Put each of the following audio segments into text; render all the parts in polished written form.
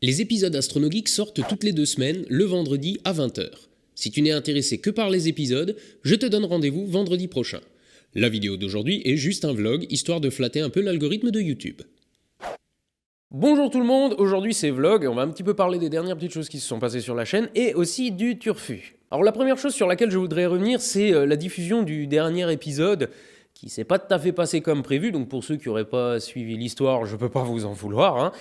Les épisodes AstronoGeek sortent toutes les 2 semaines, le vendredi à 20 h. Si tu n'es intéressé que par les épisodes, je te donne rendez-vous vendredi prochain. La vidéo d'aujourd'hui est juste un vlog, histoire de flatter un peu l'algorithme de YouTube. Bonjour tout le monde, aujourd'hui c'est vlog et on va un petit peu parler des dernières petites choses qui se sont passées sur la chaîne et aussi du turfu. Alors la première chose sur laquelle je voudrais revenir, c'est la diffusion du dernier épisode qui s'est pas tout à fait passé comme prévu, donc pour ceux qui n'auraient pas suivi l'histoire, je peux pas vous en vouloir.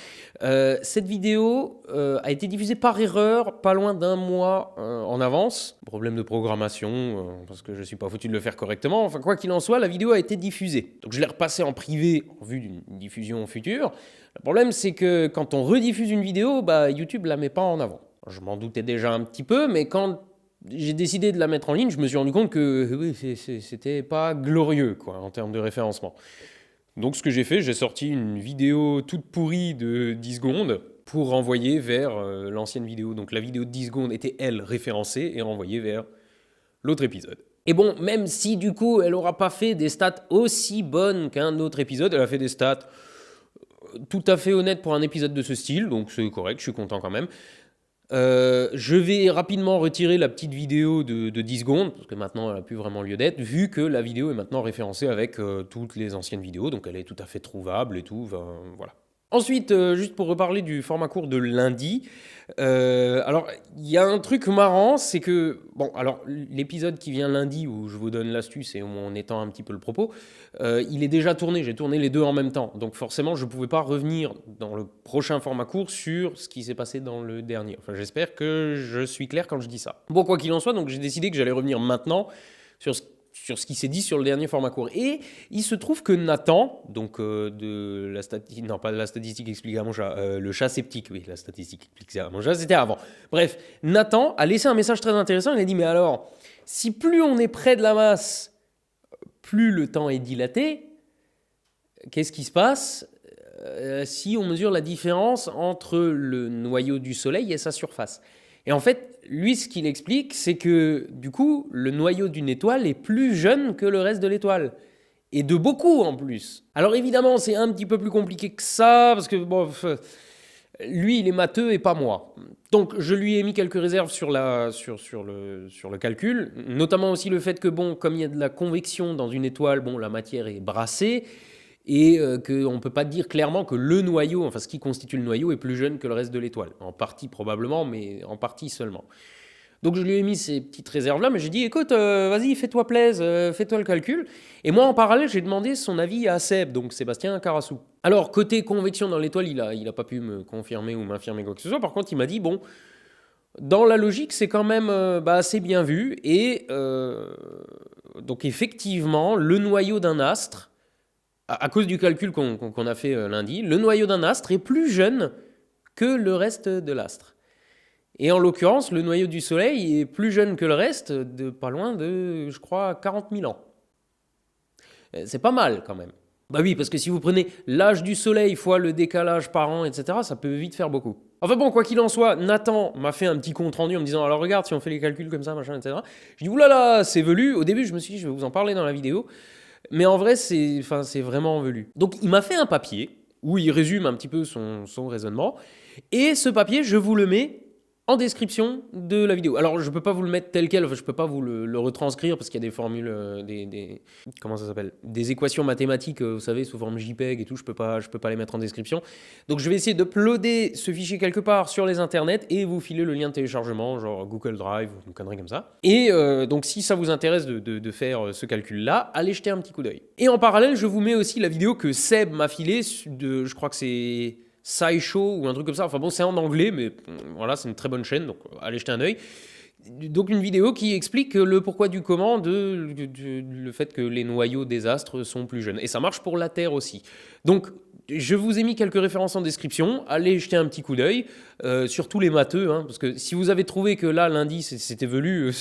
Cette vidéo a été diffusée par erreur, pas loin d'un mois en avance. Problème de programmation, parce que je suis pas foutu de le faire correctement. Enfin, quoi qu'il en soit, la vidéo a été diffusée. Donc je l'ai repassée en privé en vue d'une diffusion future. Le problème, c'est que quand on rediffuse une vidéo, YouTube la met pas en avant. Je m'en doutais déjà un petit peu, mais quand j'ai décidé de la mettre en ligne, je me suis rendu compte que oui, c'était pas glorieux quoi, en termes de référencement. Donc ce que j'ai fait, j'ai sorti une vidéo toute pourrie de 10 secondes pour renvoyer vers l'ancienne vidéo. Donc la vidéo de 10 secondes était, elle, référencée et renvoyée vers l'autre épisode. Et bon, même si du coup, elle n'aura pas fait des stats aussi bonnes qu'un autre épisode, elle a fait des stats tout à fait honnêtes pour un épisode de ce style, donc c'est correct, je suis content quand même. Je vais rapidement retirer la petite vidéo de 10 secondes, parce que maintenant elle n'a plus vraiment lieu d'être, vu que la vidéo est maintenant référencée avec toutes les anciennes vidéos, donc elle est tout à fait trouvable et tout, voilà. Ensuite, juste pour reparler du format court de lundi, alors il y a un truc marrant, c'est que, bon, alors l'épisode qui vient lundi, où je vous donne l'astuce et où on étend un petit peu le propos, il est déjà tourné, j'ai tourné les deux en même temps, donc forcément je ne pouvais pas revenir dans le prochain format court sur ce qui s'est passé dans le dernier. Enfin, j'espère que je suis clair quand je dis ça. Bon, quoi qu'il en soit, donc j'ai décidé que j'allais revenir maintenant sur ce qui s'est dit sur le dernier format court. Et il se trouve que Nathan, donc de la statistique, non pas de la statistique expliquée à mon chat, le chat sceptique, oui, la statistique expliquée à mon chat, c'était avant. Bref, Nathan a laissé un message très intéressant, il a dit, mais alors, si plus on est près de la masse, plus le temps est dilaté, qu'est-ce qui se passe si on mesure la différence entre le noyau du Soleil et sa surface? Et en fait, lui, ce qu'il explique, c'est que du coup, le noyau d'une étoile est plus jeune que le reste de l'étoile. Et de beaucoup en plus. Alors évidemment, c'est un petit peu plus compliqué que ça, parce que bon, lui, il est matheux et pas moi. Donc je lui ai mis quelques réserves sur le calcul, notamment aussi le fait que, bon, comme il y a de la convection dans une étoile, bon, la matière est brassée, et qu'on ne peut pas dire clairement que le noyau, enfin ce qui constitue le noyau, est plus jeune que le reste de l'étoile. En partie probablement, mais en partie seulement. Donc je lui ai mis ces petites réserves-là, mais j'ai dit, écoute, vas-y, fais-toi plaisir, fais-toi le calcul. Et moi, en parallèle, j'ai demandé son avis à Seb, donc Sébastien Carassou. Alors, côté convection dans l'étoile, il a pas pu me confirmer ou m'infirmer quoi que ce soit. Par contre, il m'a dit, bon, dans la logique, c'est quand même assez bien vu. Et donc effectivement, le noyau d'un astre, à cause du calcul qu'on a fait lundi, le noyau d'un astre est plus jeune que le reste de l'astre. Et en l'occurrence, le noyau du Soleil est plus jeune que le reste, de pas loin de, je crois, 40 000 ans. C'est pas mal quand même. Bah oui, parce que si vous prenez l'âge du Soleil fois le décalage par an, etc., ça peut vite faire beaucoup. Enfin bon, quoi qu'il en soit, Nathan m'a fait un petit compte rendu en me disant, alors regarde, si on fait les calculs comme ça, machin, etc. Je dis, oulala, c'est velu. Au début, je me suis dit, je vais vous en parler dans la vidéo. Mais en vrai, c'est vraiment velu. Donc il m'a fait un papier où il résume un petit peu son raisonnement. Et ce papier, je vous le mets en description de la vidéo. Alors, je ne peux pas vous le mettre tel quel, enfin, je ne peux pas vous le retranscrire parce qu'il y a des formules, comment ça s'appelle, des équations mathématiques, vous savez, sous forme JPEG et tout, je peux pas les mettre en description. Donc, je vais essayer d'uploader ce fichier quelque part sur les internets et vous filer le lien de téléchargement, genre Google Drive ou une connerie comme ça. Et donc, si ça vous intéresse de faire ce calcul-là, allez jeter un petit coup d'œil. Et en parallèle, je vous mets aussi la vidéo que Seb m'a filée, je crois que c'est SciShow ou un truc comme ça. Enfin bon, c'est en anglais, mais voilà, c'est une très bonne chaîne, donc allez jeter un œil. Donc une vidéo qui explique le pourquoi du comment le fait que les noyaux des astres sont plus jeunes. Et ça marche pour la Terre aussi. Donc je vous ai mis quelques références en description. Allez jeter un petit coup d'œil, surtout les matheux, parce que si vous avez trouvé que là, lundi, c'était velu,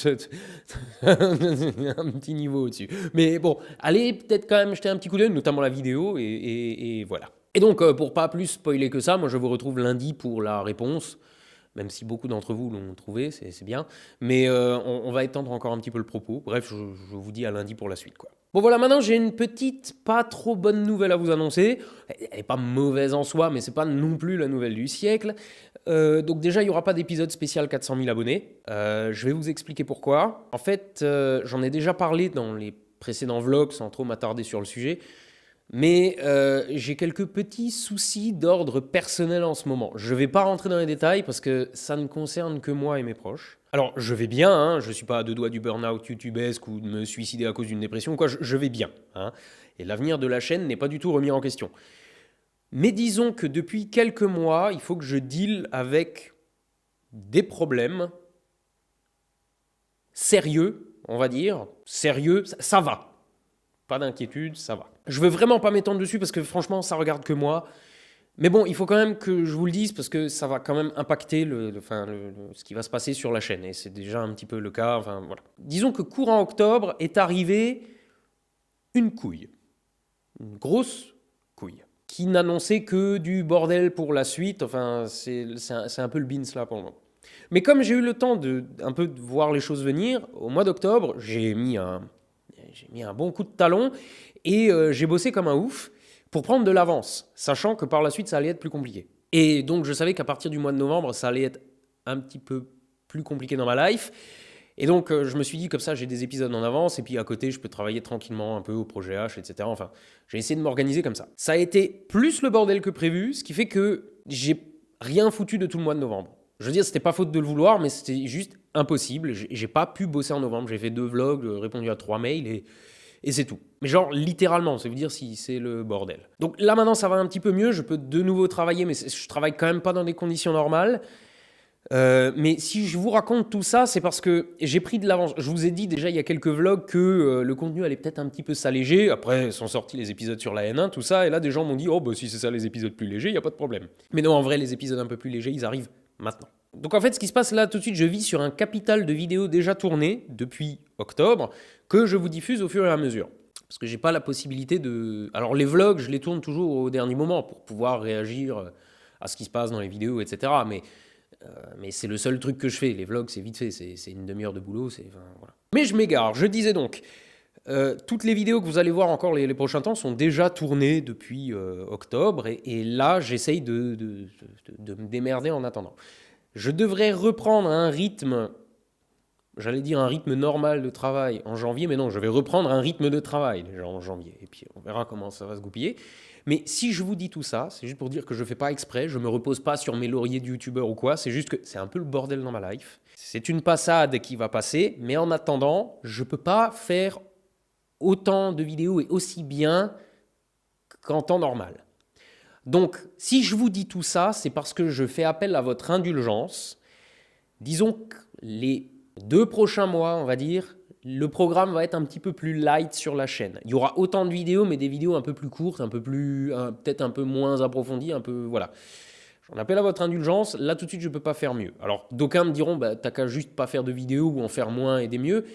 un petit niveau au-dessus. Mais bon, allez peut-être quand même jeter un petit coup d'œil, notamment la vidéo, et voilà. Et donc, pour pas plus spoiler que ça, moi je vous retrouve lundi pour la réponse, même si beaucoup d'entre vous l'ont trouvé, c'est bien. Mais on va étendre encore un petit peu le propos. Bref, je vous dis à lundi pour la suite, quoi. Bon voilà, maintenant j'ai une petite, pas trop bonne nouvelle à vous annoncer. Elle n'est pas mauvaise en soi, mais c'est pas non plus la nouvelle du siècle. Donc déjà, il n'y aura pas d'épisode spécial 400 000 abonnés. Je vais vous expliquer pourquoi. En fait, j'en ai déjà parlé dans les précédents vlogs, sans trop m'attarder sur le sujet. Mais j'ai quelques petits soucis d'ordre personnel en ce moment. Je ne vais pas rentrer dans les détails parce que ça ne concerne que moi et mes proches. Alors, je vais bien, hein, je ne suis pas à deux doigts du burn-out youtubesque ou de me suicider à cause d'une dépression, quoi, je vais bien. Hein. Et l'avenir de la chaîne n'est pas du tout remis en question. Mais disons que depuis quelques mois, il faut que je deal avec des problèmes sérieux, on va dire. Sérieux, ça va. Pas d'inquiétude, ça va. Je veux vraiment pas m'étendre dessus parce que franchement, ça regarde que moi. Mais bon, il faut quand même que je vous le dise parce que ça va quand même impacter ce qui va se passer sur la chaîne. Et c'est déjà un petit peu le cas. Enfin, voilà. Disons que courant octobre est arrivé une couille. Une grosse couille. Qui n'annonçait que du bordel pour la suite. Enfin, c'est un peu le beans là pour le moment. Mais comme j'ai eu le temps de un peu de voir les choses venir, au mois d'octobre, j'ai mis un bon coup de talon et j'ai bossé comme un ouf pour prendre de l'avance, sachant que par la suite, ça allait être plus compliqué. Et donc, je savais qu'à partir du mois de novembre, ça allait être un petit peu plus compliqué dans ma life. Et donc, je me suis dit, comme ça, j'ai des épisodes en avance, et puis à côté, je peux travailler tranquillement un peu au projet H, etc. Enfin, j'ai essayé de m'organiser comme ça. Ça a été plus le bordel que prévu, ce qui fait que j'ai rien foutu de tout le mois de novembre. Je veux dire, c'était pas faute de le vouloir, mais c'était juste impossible. J'ai pas pu bosser en novembre. J'ai fait 2 vlogs, répondu à 3 mails, et c'est tout. Mais genre, littéralement, ça veut dire si c'est le bordel. Donc là, maintenant, ça va un petit peu mieux. Je peux de nouveau travailler, mais je travaille quand même pas dans des conditions normales. Mais si je vous raconte tout ça, c'est parce que j'ai pris de l'avance. Je vous ai dit déjà il y a quelques vlogs que le contenu allait peut-être un petit peu s'alléger. Après, sont sortis les épisodes sur la N1, tout ça. Et là, des gens m'ont dit, oh, bah si c'est ça les épisodes plus légers, il n'y a pas de problème. Mais non, en vrai, les épisodes un peu plus légers, ils arrivent maintenant. Donc en fait, ce qui se passe là, tout de suite, je vis sur un capital de vidéos déjà tournées depuis octobre, que je vous diffuse au fur et à mesure. Parce que j'ai pas la possibilité de... Alors les vlogs, je les tourne toujours au dernier moment pour pouvoir réagir à ce qui se passe dans les vidéos, etc. Mais c'est le seul truc que je fais. Les vlogs, c'est vite fait. C'est une demi-heure de boulot. Enfin, voilà. Mais je m'égare. Je disais donc, toutes les vidéos que vous allez voir encore les prochains temps sont déjà tournées depuis octobre. Et là, j'essaye de me démerder en attendant. Je devrais reprendre un rythme, j'allais dire un rythme normal de travail en janvier, mais non, je vais reprendre un rythme de travail déjà en janvier. Et puis on verra comment ça va se goupiller. Mais si je vous dis tout ça, c'est juste pour dire que je ne fais pas exprès, je ne me repose pas sur mes lauriers de youtubeur ou quoi, c'est juste que c'est un peu le bordel dans ma life. C'est une passade qui va passer, mais en attendant, je ne peux pas faire autant de vidéos et aussi bien qu'en temps normal. Donc, si je vous dis tout ça, c'est parce que je fais appel à votre indulgence. Disons que les 2 prochains mois, on va dire, le programme va être un petit peu plus light sur la chaîne. Il y aura autant de vidéos, mais des vidéos un peu plus courtes, peut-être un peu moins approfondies, un peu, voilà. J'en appelle à votre indulgence. Là, tout de suite, je ne peux pas faire mieux. Alors, d'aucuns me diront, bah, t'as qu'à juste pas faire de vidéos ou en faire moins et des mieux.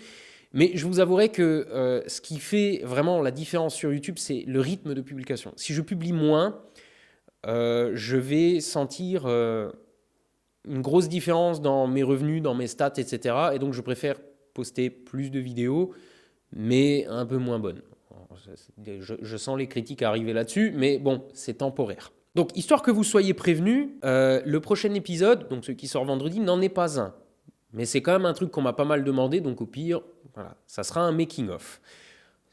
Mais je vous avouerai que ce qui fait vraiment la différence sur YouTube, c'est le rythme de publication. Si je publie moins, je vais sentir une grosse différence dans mes revenus, dans mes stats, etc. Et donc, je préfère poster plus de vidéos, mais un peu moins bonnes. Je sens les critiques arriver là-dessus, mais bon, c'est temporaire. Donc, histoire que vous soyez prévenus, le prochain épisode, donc celui qui sort vendredi, n'en est pas un. Mais c'est quand même un truc qu'on m'a pas mal demandé, donc au pire, voilà, ça sera un making-of.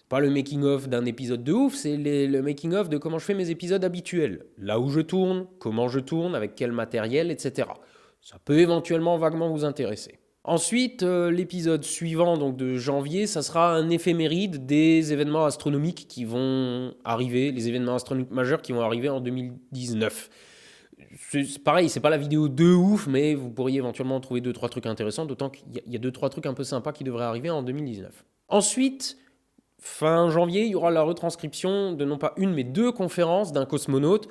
Pas le making-of d'un épisode de ouf, c'est le making-of de comment je fais mes épisodes habituels. Là où je tourne, comment je tourne, avec quel matériel, etc. Ça peut éventuellement vaguement vous intéresser. Ensuite, l'épisode suivant, donc de janvier, ça sera un éphéméride des événements astronomiques qui vont arriver, les événements astronomiques majeurs qui vont arriver en 2019. C'est pareil, c'est pas la vidéo de ouf, mais vous pourriez éventuellement trouver 2-3 trucs intéressants, d'autant qu'il y a 2-3 trucs un peu sympas qui devraient arriver en 2019. Ensuite, fin janvier, il y aura la retranscription de non pas une, mais 2 conférences d'un cosmonaute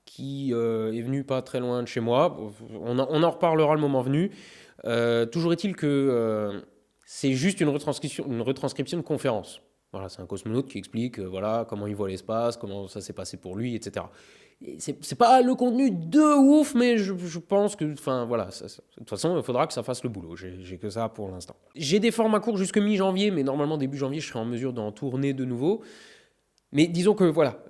qui est venu pas très loin de chez moi. On en reparlera le moment venu. Toujours est-il que c'est juste une retranscription de conférence. Voilà, c'est un cosmonaute qui explique voilà, comment il voit l'espace, comment ça s'est passé pour lui, etc. C'est pas le contenu de ouf, mais je pense que, enfin voilà, de toute façon, il faudra que ça fasse le boulot. J'ai que ça pour l'instant. J'ai des formats courts jusque mi-janvier, mais normalement début janvier, je serai en mesure d'en tourner de nouveau. Mais disons que voilà,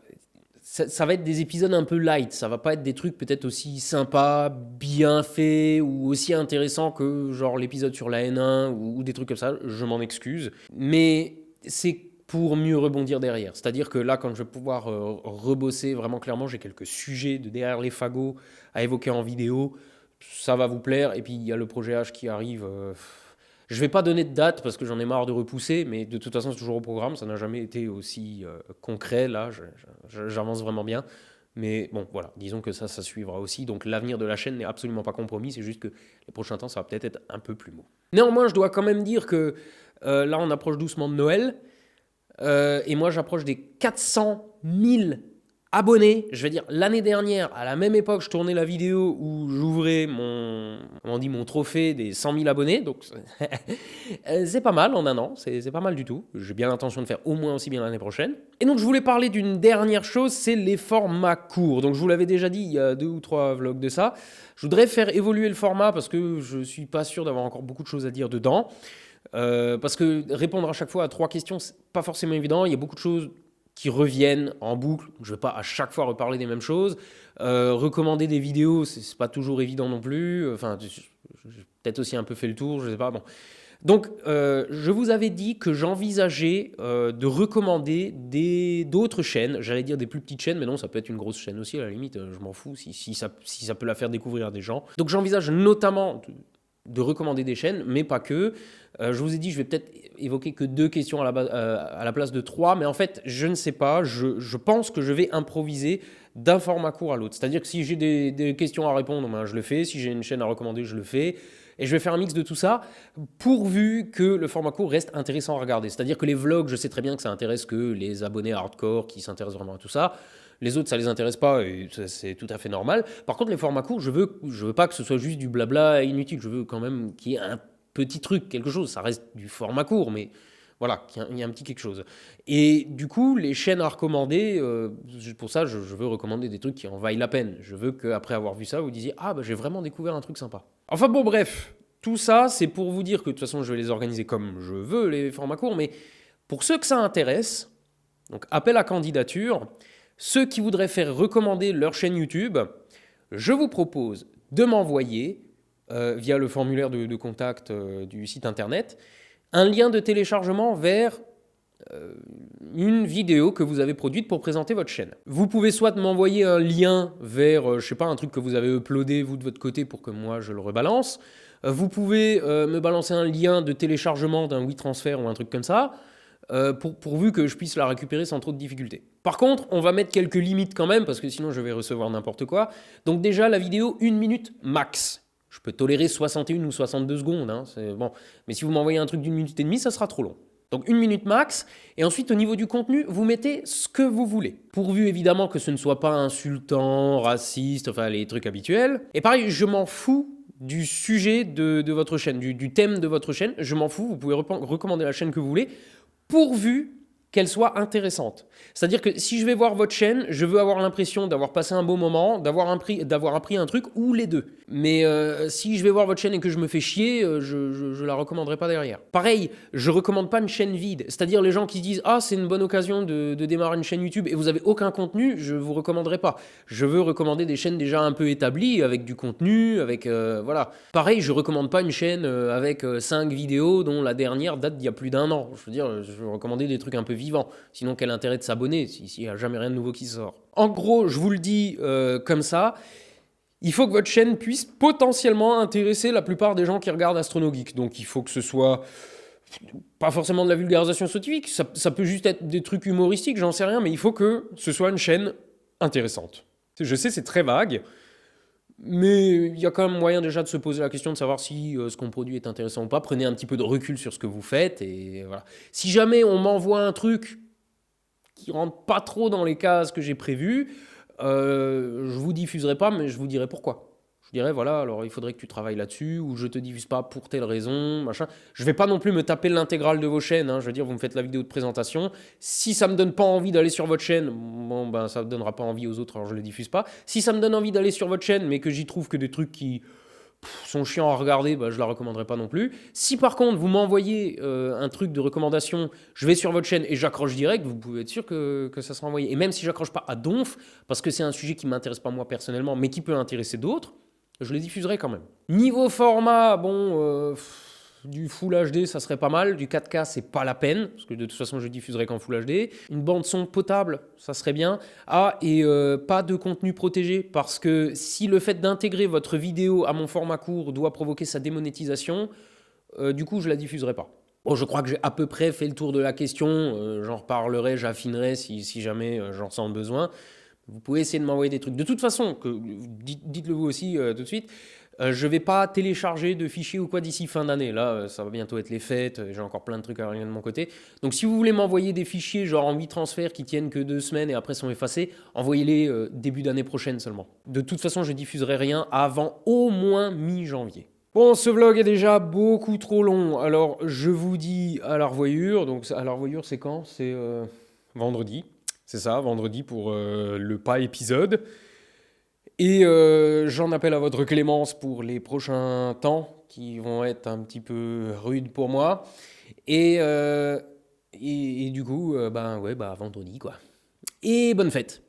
ça va être des épisodes un peu light. Ça va pas être des trucs peut-être aussi sympas, bien faits ou aussi intéressants que genre l'épisode sur la N1 ou des trucs comme ça. Je m'en excuse. Mais c'est pour mieux rebondir derrière. C'est-à-dire que là, quand je vais pouvoir rebosser vraiment clairement, j'ai quelques sujets de derrière les fagots à évoquer en vidéo. Ça va vous plaire. Et puis, il y a le projet H qui arrive. Je ne vais pas donner de date parce que j'en ai marre de repousser, mais de toute façon, c'est toujours au programme. Ça n'a jamais été aussi concret. Là, j'avance vraiment bien. Mais bon, voilà, disons que ça suivra aussi. Donc l'avenir de la chaîne n'est absolument pas compromis. C'est juste que les prochains temps, ça va peut-être être un peu plus mou. Néanmoins, je dois quand même dire que là, on approche doucement de Noël. Et moi, j'approche des 400 000 abonnés. Je veux dire, l'année dernière, à la même époque, je tournais la vidéo où j'ouvrais mon trophée des 100 000 abonnés. Donc, c'est pas mal en un an. C'est pas mal du tout. J'ai bien l'intention de faire au moins aussi bien l'année prochaine. Et donc, je voulais parler d'une dernière chose, c'est les formats courts. Donc, je vous l'avais déjà dit il y a 2 ou 3 vlogs de ça. Je voudrais faire évoluer le format parce que je suis pas sûr d'avoir encore beaucoup de choses à dire dedans. Parce que répondre à chaque fois à 3 questions, c'est pas forcément évident. Il y a beaucoup de choses qui reviennent en boucle. Je ne vais pas à chaque fois reparler des mêmes choses. Recommander des vidéos, c'est pas toujours évident non plus. Enfin, j'ai peut-être aussi un peu fait le tour, je sais pas. Bon. Donc, je vous avais dit que j'envisageais de recommander d'autres chaînes. J'allais dire des plus petites chaînes, mais non, ça peut être une grosse chaîne aussi, à la limite. Je m'en fous si ça peut la faire découvrir à des gens. Donc, j'envisage notamment de recommander des chaînes, mais pas que. Je vous ai dit, je vais peut-être évoquer que 2 questions à la place de 3, mais en fait, je ne sais pas. Je pense que je vais improviser d'un format court à l'autre. C'est-à-dire que si j'ai des questions à répondre, ben, je le fais. Si j'ai une chaîne à recommander, je le fais. Et je vais faire un mix de tout ça, pourvu que le format court reste intéressant à regarder. C'est-à-dire que les vlogs, je sais très bien que ça intéresse que les abonnés hardcore qui s'intéressent vraiment à tout ça. Les autres, ça les intéresse pas et c'est tout à fait normal. Par contre, les formats courts, je veux pas que ce soit juste du blabla inutile. Je veux quand même qu'il y ait un petit truc, quelque chose. Ça reste du format court, mais voilà, qu'il y ait un petit quelque chose. Et du coup, les chaînes à recommander, pour ça, je veux recommander des trucs qui en vaillent la peine. Je veux qu'après avoir vu ça, vous disiez « Ah, bah, j'ai vraiment découvert un truc sympa ». Enfin bon, bref, tout ça, c'est pour vous dire que de toute façon, je vais les organiser comme je veux, les formats courts. Mais pour ceux que ça intéresse, donc appel à candidature, ceux qui voudraient faire recommander leur chaîne YouTube, je vous propose de m'envoyer, via le formulaire de contact du site internet, un lien de téléchargement vers une vidéo que vous avez produite pour présenter votre chaîne. Vous pouvez soit m'envoyer un lien vers, je sais pas, un truc que vous avez uploadé vous de votre côté pour que moi je le rebalance. Vous pouvez me balancer un lien de téléchargement d'un WeTransfer ou un truc comme ça, pourvu que je puisse la récupérer sans trop de difficultés. Par contre, on va mettre quelques limites quand même, parce que sinon je vais recevoir n'importe quoi. Donc déjà, la vidéo, 1 minute max. Je peux tolérer 61 ou 62 secondes, hein, c'est bon. Mais si vous m'envoyez un truc d'1 minute et demie, ça sera trop long. Donc 1 minute max, et ensuite au niveau du contenu, vous mettez ce que vous voulez. Pourvu évidemment que ce ne soit pas insultant, raciste, enfin les trucs habituels. Et pareil, je m'en fous du sujet de votre chaîne, du thème de votre chaîne, je m'en fous, vous pouvez recommander la chaîne que vous voulez, pourvu qu'elle soit intéressante. C'est-à-dire que si je vais voir votre chaîne, je veux avoir l'impression d'avoir passé un beau moment, d'avoir appris un truc, ou les deux. Mais si je vais voir votre chaîne et que je me fais chier, je la recommanderai pas derrière. Pareil, je recommande pas une chaîne vide. C'est-à-dire les gens qui se disent « Ah, c'est une bonne occasion de démarrer une chaîne YouTube » et vous avez aucun contenu, je vous recommanderai pas. Je veux recommander des chaînes déjà un peu établies, avec du contenu, avec... voilà. Pareil, je recommande pas une chaîne avec 5 vidéos dont la dernière date d'il y a plus d'1 an. Je veux dire, je veux recommander des trucs un peu vivant. Sinon, quel intérêt de s'abonner s'il n'y a jamais rien de nouveau qui sort? En gros, je vous le dis comme ça, il faut que votre chaîne puisse potentiellement intéresser la plupart des gens qui regardent AstronoGeek. Donc, il faut que ce soit pas forcément de la vulgarisation scientifique, ça peut juste être des trucs humoristiques, j'en sais rien, mais il faut que ce soit une chaîne intéressante. Je sais, c'est très vague, mais il y a quand même moyen déjà de se poser la question de savoir si ce qu'on produit est intéressant ou pas. Prenez un petit peu de recul sur ce que vous faites et voilà. Si jamais on m'envoie un truc qui rentre pas trop dans les cases que j'ai prévues, je vous diffuserai pas, mais je vous dirai pourquoi. Je dirais, voilà, alors il faudrait que tu travailles là-dessus, ou je te diffuse pas pour telle raison, machin. Je vais pas non plus me taper l'intégrale de vos chaînes, hein. Je veux dire, vous me faites la vidéo de présentation. Si ça me donne pas envie d'aller sur votre chaîne, bon, ben ça ne donnera pas envie aux autres, alors je le diffuse pas. Si ça me donne envie d'aller sur votre chaîne, mais que j'y trouve que des trucs qui sont chiants à regarder, bah, je la recommanderai pas non plus. Si par contre vous m'envoyez un truc de recommandation, je vais sur votre chaîne et j'accroche direct, vous pouvez être sûr que ça sera envoyé. Et même si j'accroche pas à donf, parce que c'est un sujet qui m'intéresse pas moi personnellement, mais qui peut intéresser d'autres, je les diffuserai quand même. Niveau format, bon, du Full HD, ça serait pas mal. Du 4K, c'est pas la peine, parce que de toute façon, je diffuserai qu'en Full HD. Une bande son potable, ça serait bien. Ah, et pas de contenu protégé, parce que si le fait d'intégrer votre vidéo à mon format court doit provoquer sa démonétisation, du coup, je la diffuserai pas. Bon, je crois que j'ai à peu près fait le tour de la question. J'en reparlerai, j'affinerai si jamais j'en ressens besoin. Vous pouvez essayer de m'envoyer des trucs. De toute façon, dites-le vous aussi tout de suite, je ne vais pas télécharger de fichiers ou quoi d'ici fin d'année. Là, ça va bientôt être les fêtes, j'ai encore plein de trucs à régler de mon côté. Donc si vous voulez m'envoyer des fichiers genre en 8 transferts qui tiennent que 2 semaines et après sont effacés, envoyez-les début d'année prochaine seulement. De toute façon, je diffuserai rien avant au moins mi-janvier. Bon, ce vlog est déjà beaucoup trop long, alors je vous dis à la revoyure. Donc à la revoyure, c'est quand? C'est vendredi. C'est ça, vendredi pour le pas épisode. Et j'en appelle à votre clémence pour les prochains temps qui vont être un petit peu rudes pour moi. Et du coup, ben ouais, bah vendredi quoi. Et bonne fête!